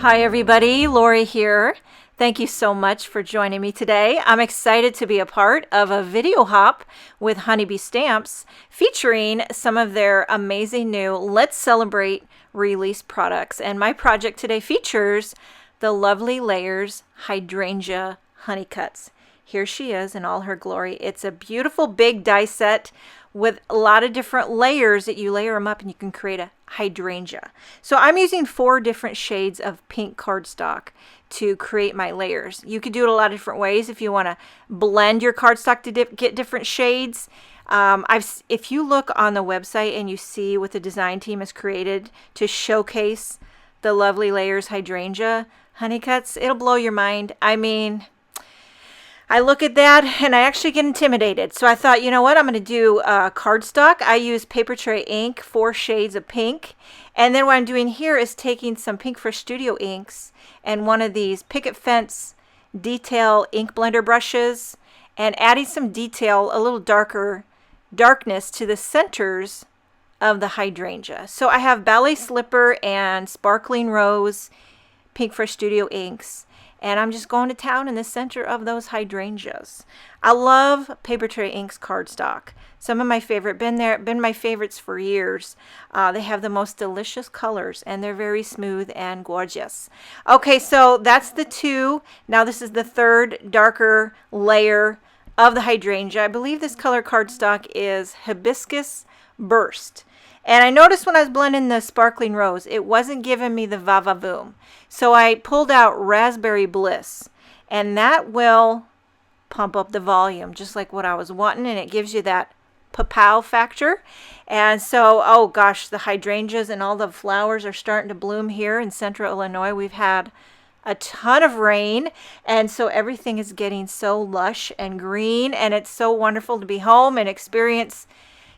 Hi everybody, Lori here. Thank you so much for joining me today. I'm excited to be a part of a video hop with Honeybee Stamps featuring some of their amazing new Let's Celebrate release products. And my project today features the Lovely Layers Hydrangea Honey Cuts. Here she is in all her glory. It's a beautiful big die set with a lot of different layers that you layer them up and you can create a hydrangea. So I'm using 4 different shades of pink cardstock to create my layers. You could do it a lot of different ways if you want to blend your cardstock to get different shades. If you look on the website and you see what the design team has created to showcase the Lovely Layers Hydrangea Honey Cuts, it'll blow your mind. I mean, I look at that and I actually get intimidated. So I thought, you know what, I'm going to do cardstock. I use Papertrey ink, 4 shades of pink. And then what I'm doing here is taking some Pinkfresh Studio inks and one of these Picket Fence detail ink blender brushes and adding some detail, a little darkness to the centers of the hydrangea. So I have Ballet Slipper and Sparkling Rose Pinkfresh Studio inks. And I'm just going to town in the center of those hydrangeas. I love Papertrey Ink's cardstock. Some of my favorite, been my favorites for years. They have the most delicious colors and they're very smooth and gorgeous. Okay, so that's the 2. Now this is the 3rd darker layer of the hydrangea. I believe this color cardstock is Hibiscus Burst. And I noticed when I was blending the Sparkling Rose, it wasn't giving me the va-va-voom. So I pulled out Raspberry Bliss, and that will pump up the volume, just like what I was wanting, and it gives you that pow factor. And so, oh gosh, the hydrangeas and all the flowers are starting to bloom here in central Illinois. We've had a ton of rain, and so everything is getting so lush and green, and it's so wonderful to be home and experience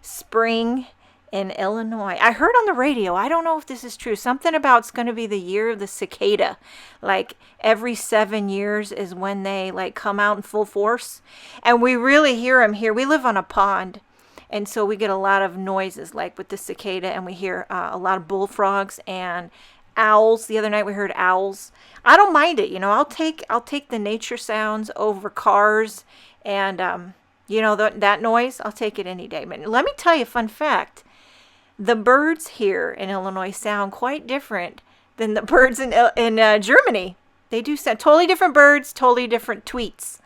spring in Illinois. I heard on the radio, I don't know if this is true, something about it's going to be the year of the cicada. Like every 7 years is when they like come out in full force. And we really hear them here. We live on a pond. And so we get a lot of noises like with the cicada, and we hear a lot of bullfrogs and owls. The other night we heard owls. I don't mind it. You know, I'll take the nature sounds over cars and, you know, that noise. I'll take it any day. But let me tell you a fun fact. The birds here in Illinois sound quite different than the birds in Germany. They do sound totally different birds, totally different tweets.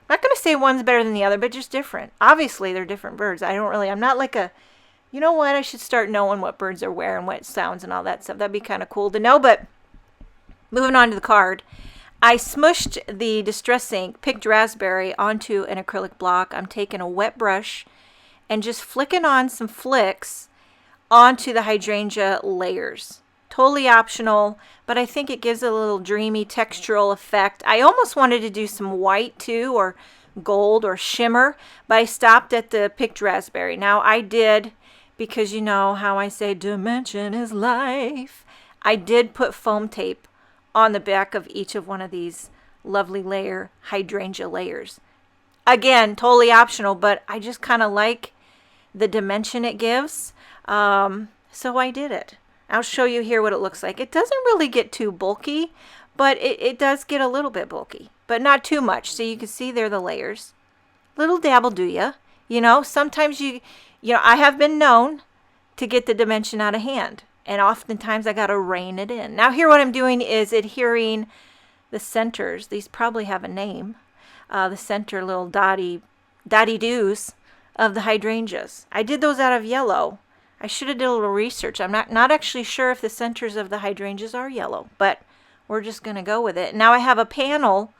I'm not going to say one's better than the other, but just different. Obviously, they're different birds. I'm not like you know what, I should start knowing what birds are where and what sounds and all that stuff. That'd be kind of cool to know. But moving on to the card, I smushed the Distress Ink Picked Raspberry onto an acrylic block. I'm taking a wet brush and just flicking on some flicks onto the hydrangea layers. Totally optional, but I think it gives a little dreamy textural effect. I almost wanted to do some white too, or gold or shimmer, but I stopped at the Picked Raspberry. Now I did, because you know how I say dimension is life, I did put foam tape on the back of each of one of these Lovely Layer hydrangea layers. Again, totally optional, but I just kind of like the dimension it gives. So I did it. I'll show you here what it looks like. It doesn't really get too bulky, but it does get a little bit bulky, but not too much. So you can see there the layers. Little dabble do ya. You know, sometimes you know, I have been known to get the dimension out of hand, and oftentimes I got to rein it in. Now here what I'm doing is adhering the centers. These probably have a name. The center little dotty doos of the hydrangeas. I did those out of yellow. I should have did a little research. I'm not actually sure if the centers of the hydrangeas are yellow, but we're just going to go with it. Now I have a panel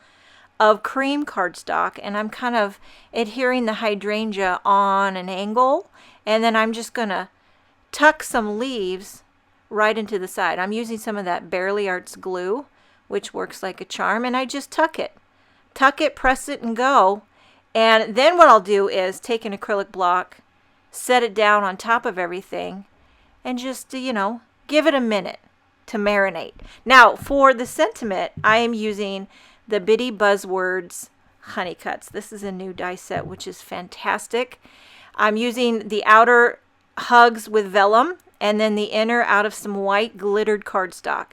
of cream cardstock, and I'm kind of adhering the hydrangea on an angle, and then I'm just going to tuck some leaves right into the side. I'm using some of that Barely Arts glue, which works like a charm, and I just tuck it, press it, and go. And then what I'll do is take an acrylic block, set it down on top of everything, and just, you know, give it a minute to marinate. Now, for the sentiment, I am using the Bitty Buzzwords Honey Cuts. This is a new die set, which is fantastic. I'm using the outer hugs with vellum, and then the inner out of some white glittered cardstock.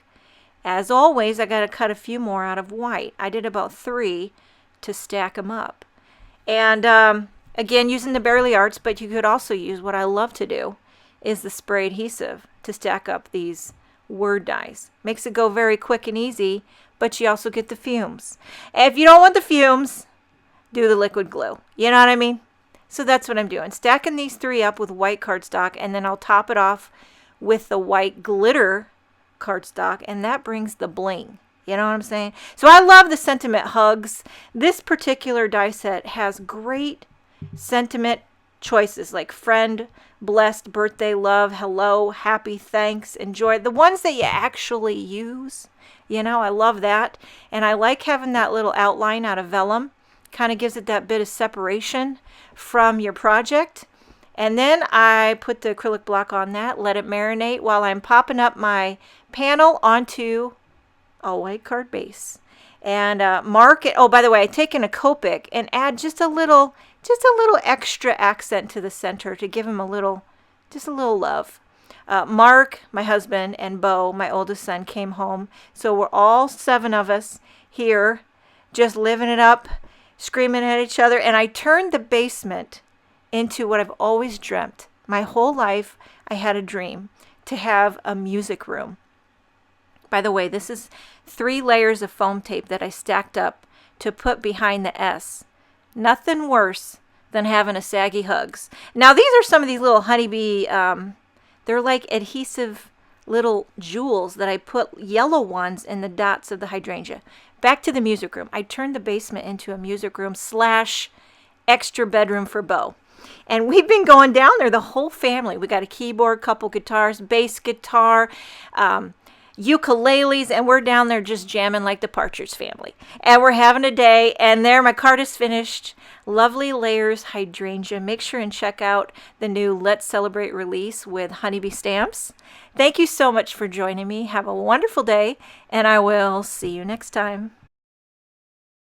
As always, I got to cut a few more out of white. I did about 3 to stack them up. And again, using the Barely Arts, but you could also use what I love to do is the spray adhesive to stack up these word dies. Makes it go very quick and easy, but you also get the fumes. And if you don't want the fumes, do the liquid glue. You know what I mean? So that's what I'm doing. Stacking these 3 up with white cardstock, and then I'll top it off with the white glitter cardstock, and that brings the bling. You know what I'm saying? So I love the sentiment hugs. This particular die set has great sentiment choices like friend, blessed, birthday, love, hello, happy, thanks, enjoy. The ones that you actually use. You know, I love that. And I like having that little outline out of vellum. Kind of gives it that bit of separation from your project. And then I put the acrylic block on that, let it marinate while I'm popping up my panel onto a white card base. And mark it. Oh, by the way, I've taken a Copic and add just a little extra accent to the center to give him just a little love. Mark, my husband, and Bo, my oldest son, came home. So we're all 7 of us here just living it up, screaming at each other. And I turned the basement into what I've always dreamt. My whole life, I had a dream to have a music room. By the way, this is 3 layers of foam tape that I stacked up to put behind the S. Nothing worse than having a saggy hugs. Now, these are some of these little honeybee, they're like adhesive little jewels that I put yellow ones in the dots of the hydrangea. Back to the music room. I turned the basement into a music room / extra bedroom for Bo. And we've been going down there, the whole family. We got a keyboard, couple guitars, bass guitar, ukuleles, and we're down there just jamming like the Partridge Family. And we're having a day, and there my card is finished. Lovely Layers Hydrangea. Make sure and check out the new Let's Celebrate release with Honeybee Stamps. Thank you so much for joining me. Have a wonderful day, and I will see you next time.